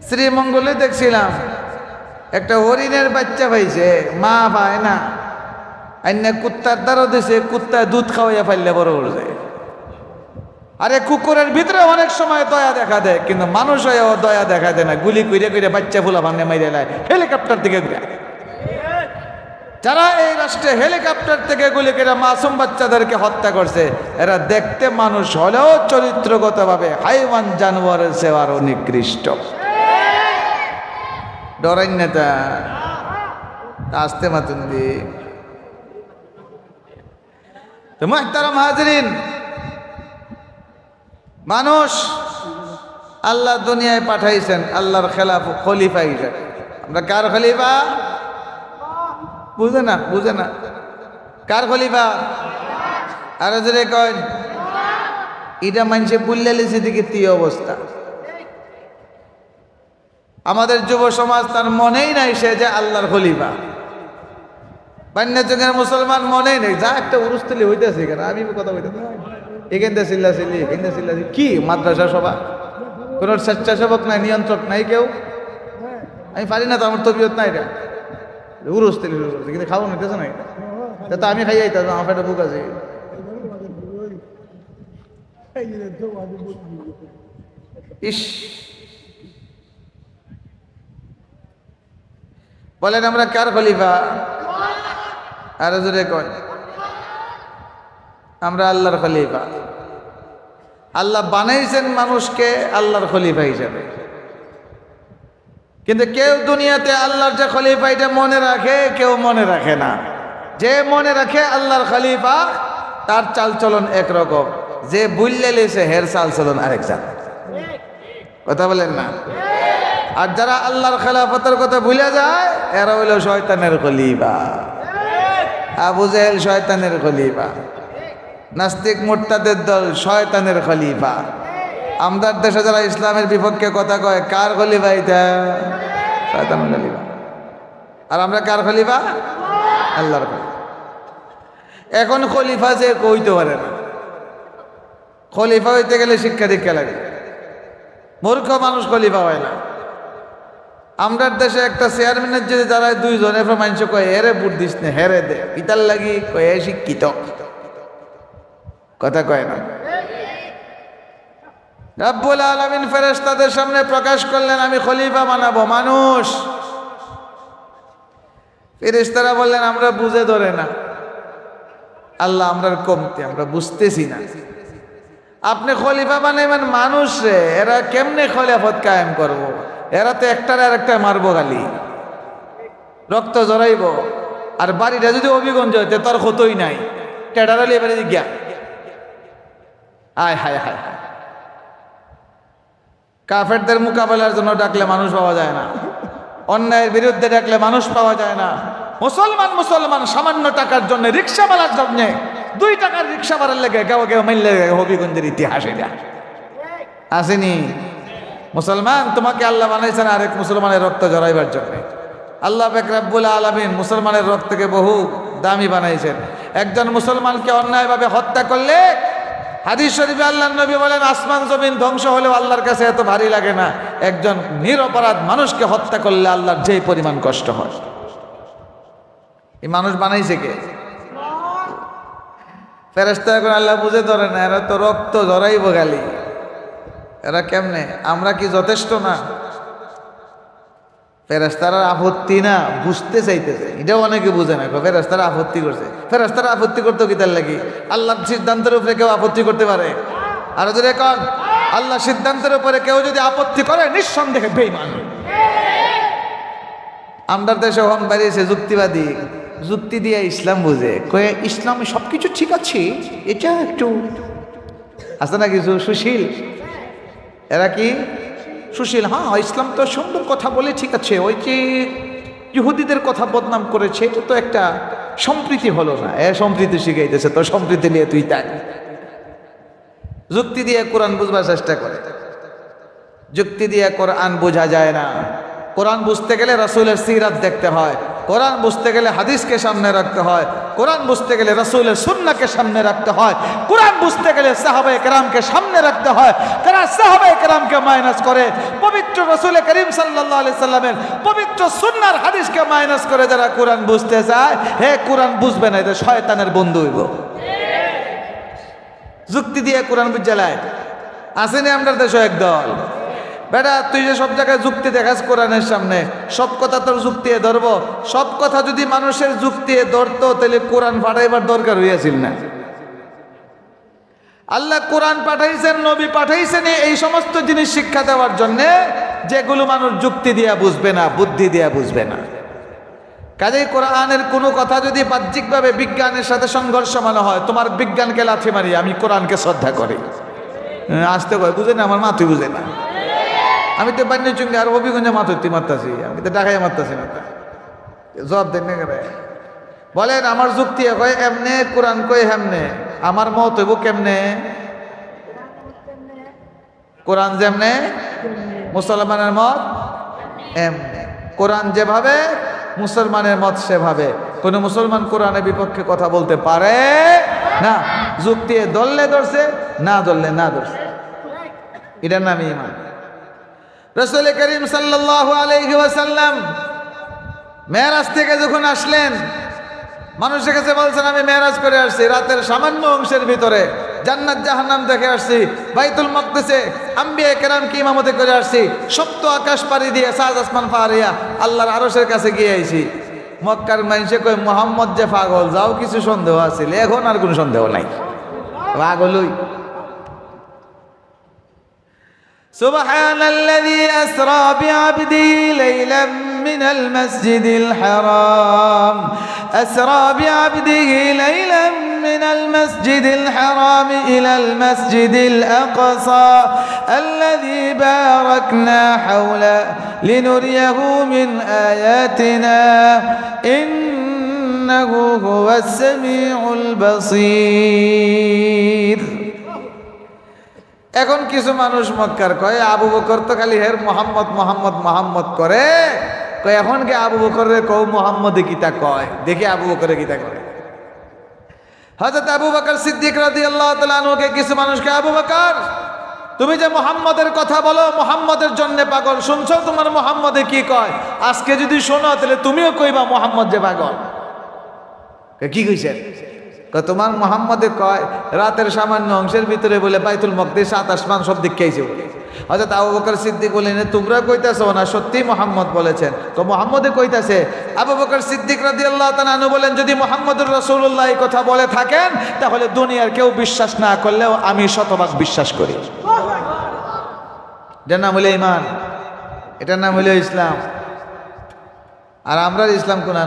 শ্রীমঙ্গলে দেখছিলাম একটা হরিণের বাচ্চা পাইছে, মা পায় না, আইনা কুত্তার দ্বারা দিছে, কুত্তা দুধ খাওয়াইয়া ফেললে বড় উঠছে। আরে কুকুরের ভিতরে অনেক সময় দয়া দেখা দেয়, কিন্তু মানুষ হয়েও দয়া দেখা দেয় না। গুলি কইরে কইরে বাচ্চা ফুলা ভাঙে মাইরে লায় হেলিকপ্টার থেকে ঘুরে। যারা এই রাষ্ট্রে হেলিকপ্টার থেকে গুলি করে মাসুম বাচ্চাদেরকে হত্যা করছে, এরা দেখতে মানুষ হলেও চরিত্রগতভাবে হাইওয়ান জানোয়ারের চেয়ে আরো নিকৃষ্ট। ডরাই নেতা আসতে মাতুন দি তো মুহতারাম হাজরিন, মানুষ আল্লাহ দুনিয়ায় পাঠাইছেন আল্লাহর খলিফা হিসেবে। আমরা কার খলিফা? বুঝে না কার খলিফা? আরো জোরে কয়। এটা মানুষে বুল্লে লিছে দিকে কি অবস্থা। আমাদের যুব সমাজ তার মনেই নাই সে যে আল্লাহর খলিফা। বান্যা যুগের মুসলমান মনেই নেই, যা একটা উরুস্তলি হইতেছে কেন, আমি কথা হইতেছি এখানটা চিল্লাচিল্লি এখানটা চিল্লাচিল্লি কি মাদ্রাসা সভা, কোন স্বেচ্ছাসেবক নাই, নিয়ন্ত্রক নাই কেউ। আমি পারি না তো, আমার তবিয়ত নাই এটা উরুস্তলি শুরু করছে, কিন্তু খাওয়া নিতেছে না। তা আমি খাই আইতাম, আমার পেটে বুক আছে। ইস, বলেন আমরা কার খলিফা? আরো জোরে কয়। আমরা আল্লাহর খলিফা। আল্লাহ বানাইছেন মানুষকে আল্লাহর খলিফা হিসাবে, কিন্তু কেউ দুনিয়াতে আল্লাহর যে খলিফা এটা মনে রাখে, কেউ মনে রাখে না। যে মনে রাখে আল্লাহর খলিফা, তার চালচলন একরকম, যে বুঝলে লেছে হের চালচলন আরেক জাত। কথা বলেন না? আর যারা আল্লাহর খেলাফতের কথা ভুলে যায়, এরা হইল শয়তানের খলিফা। আবু জেহেল শয়তানের খলিফা, নাস্তিক মুরতাদের দল শয়তানের খলিফা। আমাদের দেশে যারা ইসলামের বিপক্ষে কথা কয়, কার খলিফা? এটা শয়তানের খলিফা। আর আমরা কার খলিফা? আল্লাহর খলিফা। এখন খলিফা যে কইতে পারে না, খলিফা হইতে গেলে শিক্ষা দীক্ষা লাগে। মূর্খ মানুষ খলিফা হয় না। আমরার দেশে একটা চেয়ারম্যানের যদি যারা দুইজন, এরপর মানুষ কয় হেরে বুট দিস না, হেরে দে পিতার লাগি, কয়ে শিক্ষিত, কথা কয় না। রব্বুল আলামিন ফেরেশতাদের সামনে প্রকাশ করলেন, আমি খলিফা বানাবো মানুষ। ফেরেশতারা বললেন, আমরা বুঝে ধরে না আল্লাহ, আমরা কমতে, আমরা বুঝতেছি না। আপনি খলিফা বানাইবেন মানুষ রে, এরা কেমনে খলিফত কায়েম করব? এরা তো একটার আর একটা মারবো, গালি রক্ত জড়াইব। আর বাড়িটা যদি অভিগঞ্জ হইতে তোর ক্ষতই নাই, টেডারালি এবারে গিয়া আয় হায় হায় হায়। কাফেরদের মোকাবেলার জন্য ডাকলে মানুষ পাওয়া যায় না, অন্যায়ের বিরুদ্ধে ডাকলে মানুষ পাওয়া যায় না। মুসলমান সামান্য টাকার জন্য, রিক্সা বাড়ার জন্য, 2 টাকার রিক্সা বাড়ার লেগে কেউ কেউ মাইলে হবিগঞ্জের ইতিহাসে আসেনি। মুসলমান তোমাকে আল্লাহ বানাইছেন আরেক মুসলমানের রক্ত জড়াইবার জন্য। আল্লাহ পাক রব্বুল আলামিন মুসলমানের রক্তকে বহু দামি বানাইছেন। একজন মুসলমানকে অন্যায়ভাবে হত্যা করলে, হাদিস শরীফে আল্লাহর নবী বলেন, আসমান জমিন ধ্বংস হলেও আল্লাহর কাছে এত ভারী লাগে না, একজন নিরপরাধ মানুষকে হত্যা করলে আল্লাহর যে পরিমাণ কষ্ট হয়। এই মানুষ বানাইছে কে? ফেরেশতা এখন আল্লাহ বুঝে ধরে না, এরা তো রক্ত জড়াইব গালি, এরা কেমনে? আমরা কি যথেষ্ট না? ফেরেশতারা আপত্তি না, বুঝতে চাইতেছে, এটাও অনেকে বুঝে না। ফেরেশতারা আপত্তি করছে, ফেরেশতারা আপত্তি করতে কি তার লাগি? আল্লাহর সিদ্ধান্তের উপরে কেউ আপত্তি করতে পারে? আর যদি এখন আল্লাহ সিদ্ধান্তের উপরে কেউ যদি আপত্তি করে, নিঃসন্দেহে বেঈমান। আমাদের দেশে হন বাড়িয়েছে যুক্তিবাদী, যুক্তি দিয়ে ইসলাম বুঝে, কয়ে ইসলামে সবকিছু ঠিক আছে, এটা একটু আছে না কিছু সুশীল। এরা কি সুশীল? হ্যাঁ, ইসলাম তো সুন্দর কথা বলে, ঠিক আছে, ওই যে ইহুদিদের কথা বদনাম করেছে, এটা তো একটা সম্প্রীতি হলো না। সম্প্রীতি শিখাইতেছে, তো সম্প্রীতি নিয়ে তুই তাই যুক্তি দিয়ে কোরআন বুঝবার চেষ্টা করে। যুক্তি দিয়ে কোরআন বোঝা যায় না। কোরআন বুঝতে গেলে রাসূলের সিরাত দেখতে হয়। কোরআন বুঝতে গেলে হাদিসকে সামনে রাখতে হয়, কোরআন বুঝতে গেলে রাসূলের সুন্নাহকে সামনে রাখতে হয়, কোরআন বুঝতে গেলে সাহাবায়ে কেরামকে সামনে রাখতে হয়। তারা সাহাবায়ে কেরামকে মাইনাস করে পবিত্র রাসূল করিম সাল্লাল্লাহু আলাইহি সাল্লামের পবিত্র সুন্নাহর হাদিসকে মাইনাস করে যারা কোরআন বুঝতে চায়, হে কোরআন বুঝবে না, এটা শয়তানের বন্ধু হইব। যুক্তি দিয়ে কোরআন বুঝালায় আসেনি আমরা দেশে একদল। বেটা তুই যে সব জায়গায় যুক্তি দেখাস কোরআনের সামনে, সব কথা তোর যুক্তি ধরবো? সব কথা যদি মানুষের যুক্তি ধরতো তাহলে কোরআন পাঠাইবার দরকার হইয়াছিল না। আল্লাহ কোরআন পাঠাইছেন, নবী পাঠাইছেন এই সমস্ত জিনিস শিক্ষা দেওয়ার জন্য, যেগুলো মানুষ যুক্তি দিয়া বুঝবে না, বুদ্ধি দিয়া বুঝবে না। কাজেই কোরআনের কোনো কথা যদি বাহ্যিকভাবে বিজ্ঞানের সাথে সংঘর্ষমান হয়, তোমার বিজ্ঞানকে লাথি মারি, আমি কোরআনকে শ্রদ্ধা করি। আসতে কয় বুঝে না, আমার মাথুই বুঝে না। আমি তো বান্যু চুঙ্গে আর হবিগঞ্জে মাথুই মারতাছি, আমি তো ঢাকায় মারতাছি না। জবাব দেন বলেন আমার যুক্তি কয় এমনে, কোরআন কয় হেমনে, আমার মত হইব কেমনে? কোরআন যেমনে, মুসলমানের মত এমনে। কোরআন যেভাবে, মুসলমানের মত সেভাবে। কোন মুসলমান কোরআনের বিপক্ষে কথা বলতে পারে না। যুক্তি ধরলে ধরছে, না ধরলে না ধরছে, এটার নাম ঈমান। রাসূল করিম সাল্লাল্লাহু আলাইহি ওয়াসাল্লাম মেরাজ থেকে যখন আসলেন, মানুষের কাছে বলছেন আমি মেরাজ করে আসছি, রাতের সামান্য অংশের ভিতরে জান্নাত জাহান্নাম দেখে আসছি, বাইতুল মাকদিসে আম্বিয়া কেরামকে ইমামতি করে আসছি, সপ্ত আকাশ পাড়ি দিয়ে সাত আসমান পাড়িয়া আল্লাহর আরশের কাছে গিয়ে আইছি। মক্কার মানুষে কয় মুহাম্মদ যে পাগল, যাও কিছু সন্দেহ আছিল, এখন আর কোনো সন্দেহ নাই, পাগলই। সুবহানাল্লাযী আসরা বিআবদিহি লাইলাম মিনাল মাসজিদিল হারাম, আসরা বিআবদিহি লাইলাম মিনাল মাসজিদিল হারাম ইলাল মাসজিদিল আকসা আল্লাযী বারাকনা হাওলা লিনুরিয়াহু মিন আয়াতিনা ইন্নাহু হুয়াস সামিউল বাসীর। এখন কিছু মানুষ মক্কার কয় আবু বকর তো খালি হের মোহাম্মদ মোহাম্মদ মোহাম্মদ করে, কয় এখন কে আবু বকরের কও মোহাম্মদে কিতা কয়, দেখি আবু বকরে কিতা করে। হযরত আবু বকর সিদ্দিক রাদিয়াল্লাহু তাআলা আনহুকে কিছু মানুষকে, আবু বকর তুমি যে মোহাম্মদের কথা বলো, মোহাম্মদের জন্য পাগল, শুনছো তোমার মোহাম্মদে কি কয়? আজকে যদি শোনো তাহলে তুমিও কইবা মোহাম্মদ যে পাগল। কি কইছেন? তোমার মোহাম্মদে কয় রাতের সামান্য অংশের ভিতরে বলে বাইতুল মাকদিস সাত আসমান সব দিক খেয়েছে বলে। হযরত আবু বকর সিদ্দিক বলেন তোমরা কইতাছো না, সত্যি মোহাম্মদ বলেছেন। তো মোহাম্মদে কইতাছে। আবু বকর সিদ্দিক রাদিয়াল্লাহু তাআলা আনহু বলেন যদি মুহাম্মদুর রাসূলুল্লাহ এই কথা বলে থাকেন তাহলে দুনিয়ার কেউ বিশ্বাস না করলেও আমি শতভাগ বিশ্বাস করি। এটার নাম হলো ঈমান, এটার নাম হলো ইসলাম। আর আমরা ইসলাম কোন